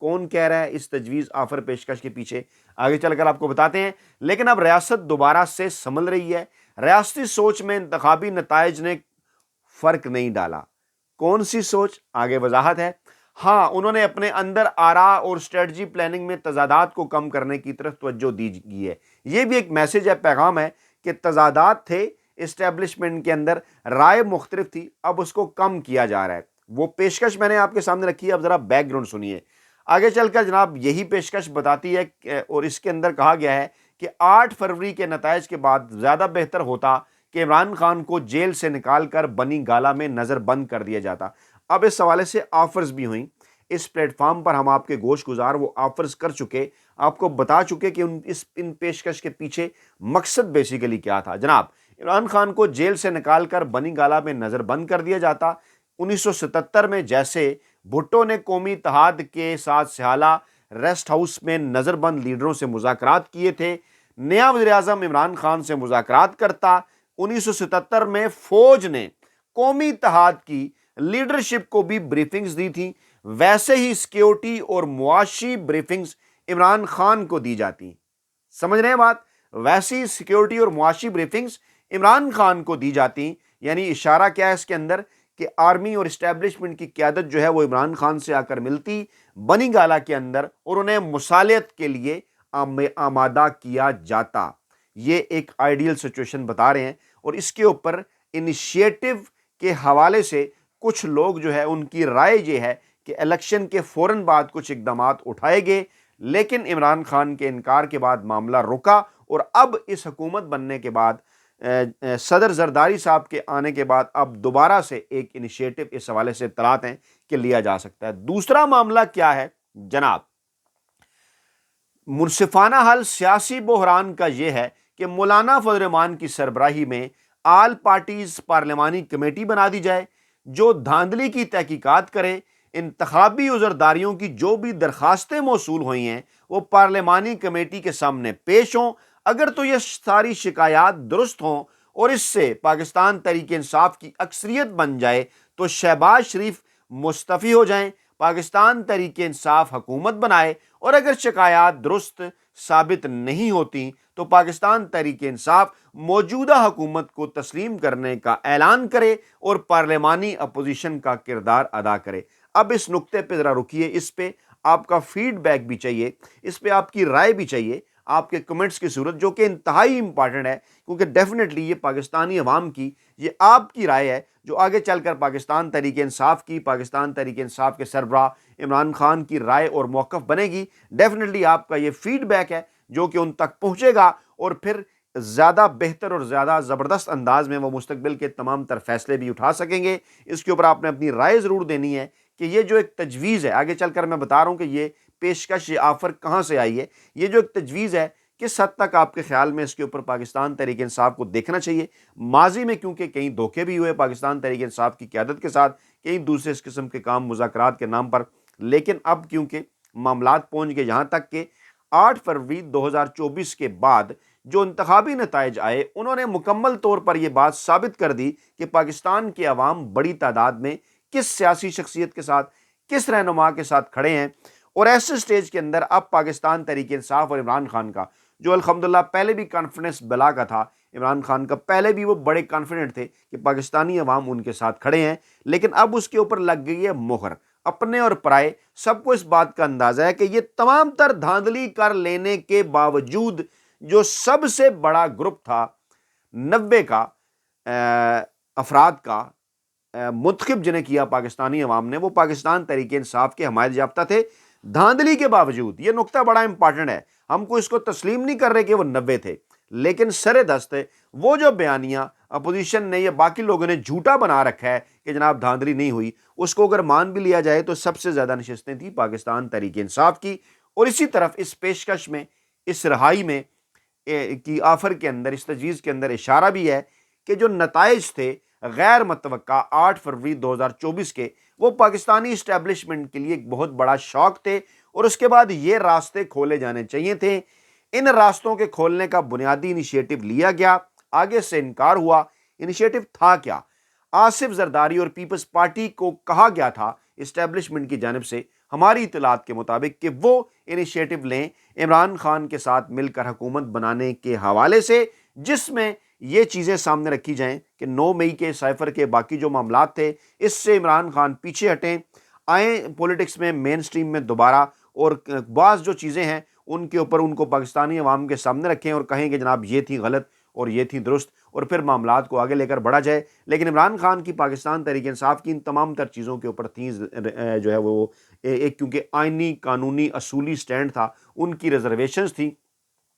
کون کہہ رہا ہے اس تجویز آفر پیشکش کے پیچھے، آگے چل کر آپ کو بتاتے ہیں۔ لیکن اب ریاست دوبارہ سے سنبھل رہی ہے، ریاستی سوچ میں انتخابی نتائج نے فرق نہیں ڈالا۔ کون سی سوچ؟ آگے وضاحت ہے۔ ہاں، انہوں نے اپنے اندر آراء اور اسٹریٹجی پلاننگ میں تضادات کو کم کرنے کی طرف توجہ دی گئی ہے۔ یہ بھی ایک میسج ہے، پیغام ہے کہ تضادات تھے اسٹیبلشمنٹ کے اندر، رائے مختلف تھی، اب اس کو کم کیا جا رہا ہے۔ وہ پیشکش میں نے آپ کے سامنے رکھی ہے، اب ذرا بیک گراؤنڈ سنیے۔ آگے چل کر جناب یہی پیشکش بتاتی ہے اور اس کے اندر کہا گیا ہے کہ 8 فروری کے نتائج کے بعد زیادہ بہتر ہوتا کہ عمران خان کو جیل سے نکال کر بنی گالہ میں نظر بند کر دیا جاتا۔ اب اس حوالے سے آفرز بھی ہوئیں، اس پلیٹ فارم پر ہم آپ کے گوش گزار وہ آفرز کر چکے، آپ کو بتا چکے کہ ان پیشکش کے پیچھے مقصد بیسیکلی کیا تھا۔ جناب عمران خان کو جیل سے نکال کر بنی گالہ میں نظر بند کر دیا جاتا۔ 1977 میں جیسے بھٹو نے قومی اتحاد کے ساتھ سہالہ ریسٹ ہاؤس میں نظر بند لیڈروں سے مذاکرات کیے تھے، نیا وزیر اعظم عمران خان سے مذاکرات کرتا۔ 1977 میں فوج نے قومی اتحاد کی لیڈرشپ کو بھی بریفنگز دی تھی، ویسے ہی سیکیورٹی اور معاشی بریفنگز عمران خان کو دی جاتی۔ سمجھ رہے ہیں بات؟ ویسی سیکیورٹی اور معاشی بریفنگز عمران خان کو دی جاتی، یعنی اشارہ کیا ہے اس کے اندر کہ آرمی اور اسٹیبلشمنٹ کی قیادت جو ہے وہ عمران خان سے آ کر ملتی بنی گالہ کے اندر اور انہیں مصالحت کے لیے آمادہ کیا جاتا۔ یہ ایک آئیڈیل سچویشن بتا رہے ہیں، اور اس کے اوپر انیشیٹو کے حوالے سے کچھ لوگ جو ہے ان کی رائے یہ ہے کہ الیکشن کے فوراً بعد کچھ اقدامات اٹھائے گئے، لیکن عمران خان کے انکار کے بعد معاملہ رکا، اور اب اس حکومت بننے کے بعد صدر زرداری صاحب کے آنے کے بعد اب دوبارہ سے ایک انیشیٹو اس حوالے سے اطلاعات ہیں کہ لیا جا سکتا ہے۔ دوسرا معاملہ کیا ہے جناب؟ منصفانہ حل سیاسی بحران کا یہ ہے کہ مولانا فضل الرحمان کی سربراہی میں آل پارٹیز پارلیمانی کمیٹی بنا دی جائے جو دھاندلی کی تحقیقات کرے، انتخابی عذرداریوں کی جو بھی درخواستیں موصول ہوئی ہیں وہ پارلیمانی کمیٹی کے سامنے پیش ہوں۔ اگر تو یہ ساری شکایات درست ہوں اور اس سے پاکستان تحریک انصاف کی اکثریت بن جائے تو شہباز شریف مستعفی ہو جائیں، پاکستان تحریک انصاف حکومت بنائے، اور اگر شکایات درست ثابت نہیں ہوتی تو پاکستان تحریک انصاف موجودہ حکومت کو تسلیم کرنے کا اعلان کرے اور پارلیمانی اپوزیشن کا کردار ادا کرے۔ اب اس نقطے پہ ذرا رکیے، اس پہ آپ کا فیڈ بیک بھی چاہیے، اس پہ آپ کی رائے بھی چاہیے، آپ کے کمنٹس کی صورت، جو کہ انتہائی امپارٹنٹ ہے، کیونکہ ڈیفینیٹلی یہ پاکستانی عوام کی، یہ آپ کی رائے ہے جو آگے چل کر پاکستان تحریک انصاف کی، پاکستان تحریک انصاف کے سربراہ عمران خان کی رائے اور موقف بنے گی۔ ڈیفینیٹلی آپ کا یہ فیڈ بیک ہے جو کہ ان تک پہنچے گا، اور پھر زیادہ بہتر اور زیادہ زبردست انداز میں وہ مستقبل کے تمام تر فیصلے بھی اٹھا سکیں گے۔ اس کے اوپر آپ نے اپنی رائے ضرور دینی ہے کہ یہ جو ایک تجویز ہے، آگے چل کر میں بتا رہا ہوں کہ یہ پیشکش، یہ آفر کہاں سے آئی ہے، یہ جو ایک تجویز ہے کس حد تک آپ کے خیال میں اس کے اوپر پاکستان تحریک انصاف کو دیکھنا چاہیے؟ ماضی میں کیونکہ کئی دھوکے بھی ہوئے پاکستان تحریک انصاف کی قیادت کے ساتھ، کئی دوسرے اس قسم کے کام مذاکرات کے نام پر، لیکن اب کیونکہ معاملات پہنچ گئے یہاں تک کہ 8 فروری 2024 کے بعد جو انتخابی نتائج آئے انہوں نے مکمل طور پر یہ بات ثابت کر دی کہ پاکستان کے عوام بڑی تعداد میں کس سیاسی شخصیت کے ساتھ، کس رہنما کے ساتھ کھڑے ہیں، اور ایسے سٹیج کے اندر اب پاکستان تحریک انصاف اور عمران خان کا، جو الحمدللہ پہلے بھی کانفیڈنس بلا کا تھا، عمران خان کا پہلے بھی وہ بڑے کانفیڈنٹ تھے کہ پاکستانی عوام ان کے ساتھ کھڑے ہیں، لیکن اب اس کے اوپر لگ گئی ہے مہر، اپنے اور پرائے سب کو اس بات کا اندازہ ہے کہ یہ تمام تر دھاندلی کر لینے کے باوجود جو سب سے بڑا گروپ تھا 90 کا افراد کا منتخب جنہیں کیا پاکستانی عوام نے، وہ پاکستان تحریک انصاف کے حمایت یافتہ تھے دھاندلی کے باوجود۔ یہ نقطہ بڑا امپارٹنٹ ہے، ہم کو اس کو تسلیم نہیں کر رہے کہ وہ 90 تھے، لیکن سر دست وہ جو بیانیہ اپوزیشن نے یا باقی لوگوں نے جھوٹا بنا رکھا ہے کہ جناب دھاندلی نہیں ہوئی، اس کو اگر مان بھی لیا جائے تو سب سے زیادہ نشستیں تھیں پاکستان تحریک انصاف کی۔ اور اسی طرف اس پیشکش میں، اس رہائی میں کی آفر کے اندر، اس تجویز کے اندر اشارہ بھی ہے کہ جو نتائج تھے غیر متوقع 8 فروری 2024 کے، وہ پاکستانی اسٹیبلشمنٹ کے لیے ایک بہت بڑا شوق تھے، اور اس کے بعد یہ راستے کھولے جانے چاہیے تھے۔ ان راستوں کے کھولنے کا بنیادی انیشیٹو لیا گیا، آگے سے انکار ہوا۔ انیشیٹو تھا کیا؟ آصف زرداری اور پیپلز پارٹی کو کہا گیا تھا اسٹیبلشمنٹ کی جانب سے ہماری اطلاعات کے مطابق کہ وہ انیشیٹو لیں عمران خان کے ساتھ مل کر حکومت بنانے کے حوالے سے، جس میں یہ چیزیں سامنے رکھی جائیں کہ 9 مئی کے سائفر کے باقی جو معاملات تھے اس سے عمران خان پیچھے ہٹیں، آئیں پولیٹکس میں مین سٹریم میں دوبارہ، اور بعض جو چیزیں ہیں ان کے اوپر ان کو پاکستانی عوام کے سامنے رکھیں اور کہیں کہ جناب یہ تھی غلط اور یہ تھی درست، اور پھر معاملات کو آگے لے کر بڑھا جائے۔ لیکن عمران خان کی پاکستان تحریک انصاف کی ان تمام تر چیزوں کے اوپر تھی جو ہے وہ ایک، کیونکہ آئینی قانونی اصولی سٹینڈ تھا، ان کی ریزرویشنز تھی۔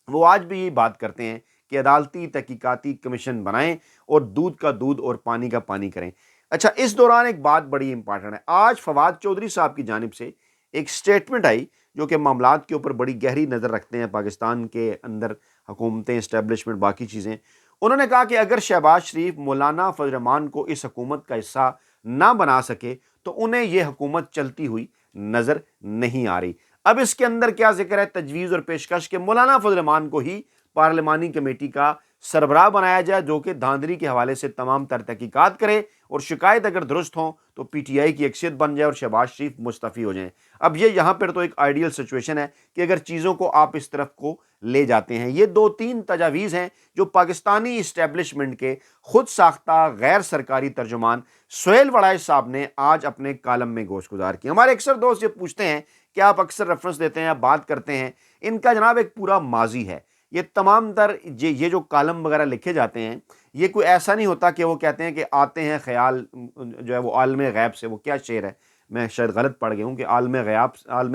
وہ آج بھی یہ بات کرتے ہیں کہ عدالتی تحقیقاتی کمیشن بنائیں اور دودھ کا دودھ اور پانی کا پانی کریں۔ اچھا، اس دوران ایک بات بڑی امپارٹنٹ ہے، آج فواد چودھری صاحب کی جانب سے ایک سٹیٹمنٹ آئی جو کہ معاملات کے اوپر بڑی گہری نظر رکھتے ہیں، پاکستان کے اندر حکومتیں، اسٹیبلشمنٹ، باقی چیزیں۔ انہوں نے کہا کہ اگر شہباز شریف مولانا فضل الرحمان کو اس حکومت کا حصہ نہ بنا سکے تو انہیں یہ حکومت چلتی ہوئی نظر نہیں آ رہی۔ اب اس کے اندر کیا ذکر ہے؟ تجویز اور پیشکش کہ مولانا فضل الرحمان کو ہی پارلیمانی کمیٹی کا سربراہ بنایا جائے، جو کہ دھاندلی کے حوالے سے تمام تر تحقیقات کرے، اور شکایت اگر درست ہوں تو پی ٹی آئی کی اکثریت بن جائے اور شہباز شریف مستعفی ہو جائیں۔ اب یہ یہاں پر تو ایک آئیڈیل سچویشن ہے کہ اگر چیزوں کو آپ اس طرف کو لے جاتے ہیں۔ یہ 2-3 تجاویز ہیں جو پاکستانی اسٹیبلشمنٹ کے خود ساختہ غیر سرکاری ترجمان سہیل وڑائچ صاحب نے آج اپنے کالم میں گوش گزار کی۔ ہمارے اکثر دوست یہ پوچھتے ہیں کہ آپ اکثر ریفرنس دیتے ہیں، آپ بات کرتے ہیں، ان کا جناب ایک پورا ماضی ہے۔ یہ تمام تر یہ جو کالم وغیرہ لکھے جاتے ہیں، یہ کوئی ایسا نہیں ہوتا کہ وہ کہتے ہیں کہ آتے ہیں خیال جو ہے وہ عالم غیب سے، وہ کیا شعر ہے، میں شاید غلط پڑھ گیا ہوں کہ عالم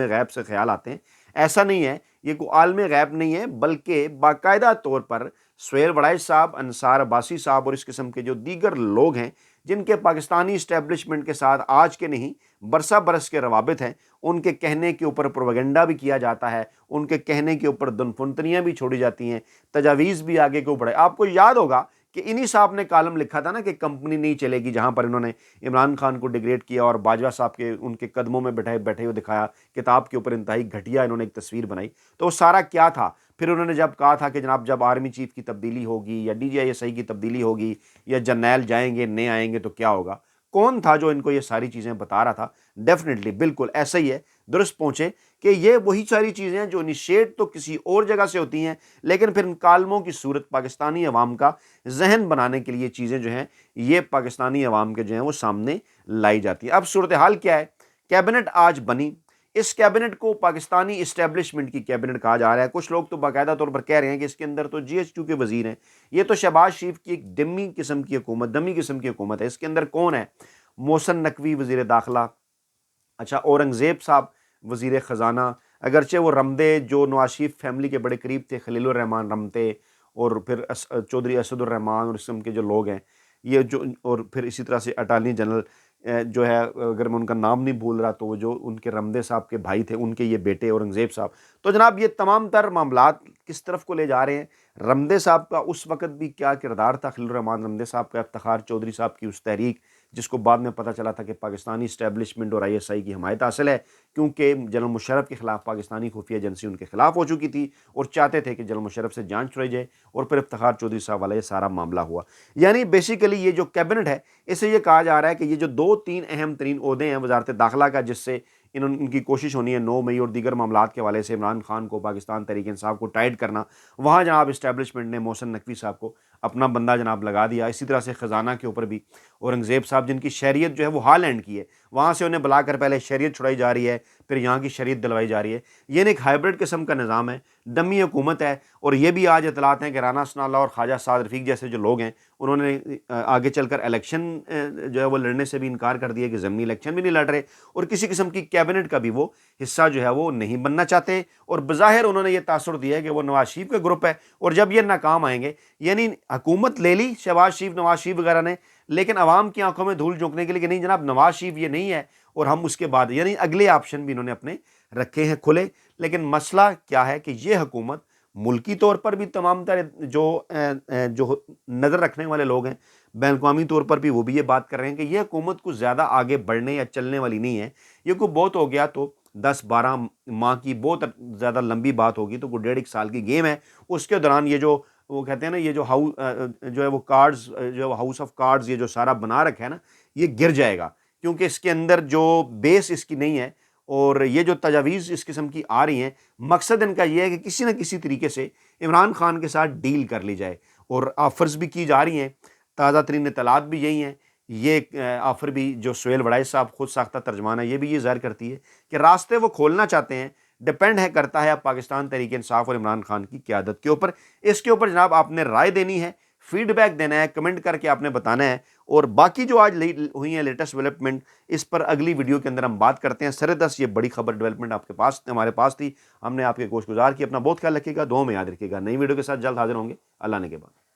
غیب سے خیال آتے ہیں، ایسا نہیں ہے۔ یہ کوئی عالم غیب نہیں ہے، بلکہ باقاعدہ طور پر سہیل وڑائچ صاحب، انصار عباسی صاحب اور اس قسم کے جو دیگر لوگ ہیں جن کے پاکستانی اسٹیبلشمنٹ کے ساتھ آج کے نہیں برسہ برس کے روابط ہیں، ان کے کہنے کے اوپر پروپیگنڈا بھی کیا جاتا ہے، ان کے کہنے کے اوپر دنفنتنیاں بھی چھوڑی جاتی ہیں، تجاویز بھی آگے کو بڑھے۔ آپ کو یاد ہوگا کہ انہی صاحب نے کالم لکھا تھا نا کہ کمپنی نہیں چلے گی، جہاں پر انہوں نے عمران خان کو ڈیگریڈ کیا اور باجوہ صاحب کے ان کے قدموں میں بیٹھے ہوئے دکھایا، کتاب کے اوپر انتہائی گھٹیا انہوں نے ایک تصویر بنائی۔ تو وہ سارا کیا تھا؟ پھر انہوں نے جب کہا تھا کہ جناب جب آرمی چیف کی تبدیلی ہوگی یا D G I S I کی تبدیلی ہوگی یا جرنیل جائیں گے نئے آئیں گے تو کیا ہوگا، کون تھا جو ان کو یہ ساری چیزیں بتا رہا تھا؟ ڈیفینیٹلی بالکل ایسا ہی ہے، درست پہنچے کہ یہ وہی ساری چیزیں ہیں جو انیشیٹ تو کسی اور جگہ سے ہوتی ہیں، لیکن پھر ان کالموں کی صورت پاکستانی عوام کا ذہن بنانے کے لیے چیزیں جو ہیں یہ پاکستانی عوام کے جو ہیں وہ سامنے لائی جاتی ہیں۔ اب صورتحال کیا ہے؟ کیبنٹ آج بنی، اس کیبنٹ کو پاکستانی اسٹیبلشمنٹ کی کیبنٹ کہا جا رہا ہے۔ کچھ لوگ تو باقاعدہ طور پر کہہ رہے ہیں کہ اس کے اندر تو جی ایچ کیو کے وزیر ہیں، یہ تو شہباز شریف کی ایک ڈمی قسم کی حکومت ہے۔ اس کے اندر کون ہے؟ محسن نقوی وزیر داخلہ، اچھا اورنگزیب صاحب وزیر خزانہ، اگرچہ وہ رمدے جو نواز شریف فیملی کے بڑے قریب تھے، خلیل الرحمان رمتے، اور پھر چودھری اسد الرحمان اور اس قسم کے جو لوگ ہیں یہ جو، اور پھر اسی طرح سے اٹارنی جنرل جو ہے، اگر میں ان کا نام نہیں بھول رہا تو وہ جو ان کے رمدے صاحب کے بھائی تھے ان کے یہ بیٹے اورنگزیب صاحب۔ تو جناب یہ تمام تر معاملات کس طرف کو لے جا رہے ہیں؟ رمدے صاحب کا اس وقت بھی کیا کردار تھا، خلیل الرحمان رمدے صاحب کا، افتخار چودھری صاحب کی اس تحریک جس کو بعد میں پتہ چلا تھا کہ پاکستانی اسٹیبلشمنٹ اور آئی ایس آئی کی حمایت حاصل ہے، کیونکہ جنرل مشرف کے خلاف پاکستانی خفیہ ایجنسی ان کے خلاف ہو چکی تھی اور چاہتے تھے کہ جنرل مشرف سے جان چھڑائی جائے، اور پھر افتخار چودھری صاحب والا یہ سارا معاملہ ہوا۔ یعنی بیسیکلی یہ جو کیبنٹ ہے اسے یہ کہا جا رہا ہے کہ یہ جو 2-3 اہم ترین عہدے ہیں وزارت داخلہ کا، جس سے ان کی کوشش ہونی ہے 9 مئی اور دیگر معاملات کے حوالے سے عمران خان کو، پاکستان تحریک انصاف کو ٹائٹ کرنا، وہاں جناب اسٹیبلشمنٹ نے محسن نقوی صاحب کو اپنا بندہ جناب لگا دیا۔ اسی طرح سے خزانہ کے اوپر بھی اورنگزیب صاحب جن کی شہریت جو ہے وہ ہالینڈ کی ہے، وہاں سے انہیں بلا کر پہلے شہریت چھڑائی جا رہی ہے، پھر یہاں کی شہریت دلوائی جا رہی ہے۔ یہ ایک ہائبرڈ قسم کا نظام ہے، ڈمی حکومت ہے، اور یہ بھی آج اطلاعات ہیں کہ رانا ثناء اللہ اور خواجہ سعد رفیق جیسے جو لوگ ہیں انہوں نے آگے چل کر الیکشن جو ہے وہ لڑنے سے بھی انکار کر دیا، کہ ضمنی الیکشن بھی نہیں لڑ رہے، اور کسی قسم کی کیبنٹ کا بھی وہ حصہ جو ہے وہ نہیں بننا چاہتے، اور بظاہر انہوں نے یہ تاثر دیا ہے کہ وہ نواز شریف کا گروپ ہے، اور جب یہ ناکام آئیں گے، یعنی حکومت لے لی شہباز شریف، نواز شریف وغیرہ نے، لیکن عوام کی آنکھوں میں دھول جھونکنے کے لیے کہ نہیں جناب نواز شریف یہ نہیں ہے، اور ہم اس کے بعد، یعنی اگلے آپشن بھی انہوں نے اپنے رکھے ہیں کھلے۔ لیکن مسئلہ کیا ہے کہ یہ حکومت ملکی طور پر بھی تمام تر جو نظر رکھنے والے لوگ ہیں، بین الاقوامی طور پر بھی وہ بھی یہ بات کر رہے ہیں کہ یہ حکومت کو زیادہ آگے بڑھنے یا چلنے والی نہیں ہے، یہ کوئی بہت ہو گیا تو 10-12 ماہ کی بہت زیادہ لمبی بات ہوگی تو کوئی 1.5 سال کی گیم ہے، اس کے دوران یہ جو وہ کہتے ہیں نا، یہ جو جو ہے وہ کارڈز جو ہاؤس آف کارڈز یہ جو سارا بنا رکھا ہے نا، یہ گر جائے گا، کیونکہ اس کے اندر جو بیس اس کی نہیں ہے اور یہ جو تجاویز اس قسم کی آ رہی ہیں، مقصد ان کا یہ ہے کہ کسی نہ کسی طریقے سے عمران خان کے ساتھ ڈیل کر لی جائے، اور آفرز بھی کی جا رہی ہیں۔ تازہ ترین اطلاعات بھی یہی ہیں۔ یہ آفر بھی جو سہیل وڑائچ صاحب خود ساختہ ترجمان ہے، یہ بھی یہ ظاہر کرتی ہے کہ راستے وہ کھولنا چاہتے ہیں، ڈپینڈ کرتا ہے اب پاکستان تحریک انصاف اور عمران خان کی قیادت کے اوپر۔ اس کے اوپر جناب آپ نے رائے دینی ہے، فیڈ بیک دینا ہے، کمنٹ کر کے آپ نے بتانا ہے، اور باقی جو آج ہوئی ہیں لیٹسٹ ڈیولپمنٹ، اس پر اگلی ویڈیو کے اندر ہم بات کرتے ہیں۔ سردست یہ بڑی خبر ڈیولپمنٹ آپ کے پاس ہمارے پاس تھی، ہم نے آپ کے گوش گزار کی۔ اپنا بہت خیال رکھیے گا، دعاؤں میں یاد رکھیے گا۔ نئی ویڈیو کے ساتھ جلد حاضر ہوں گے، اللہ نے کے بعد۔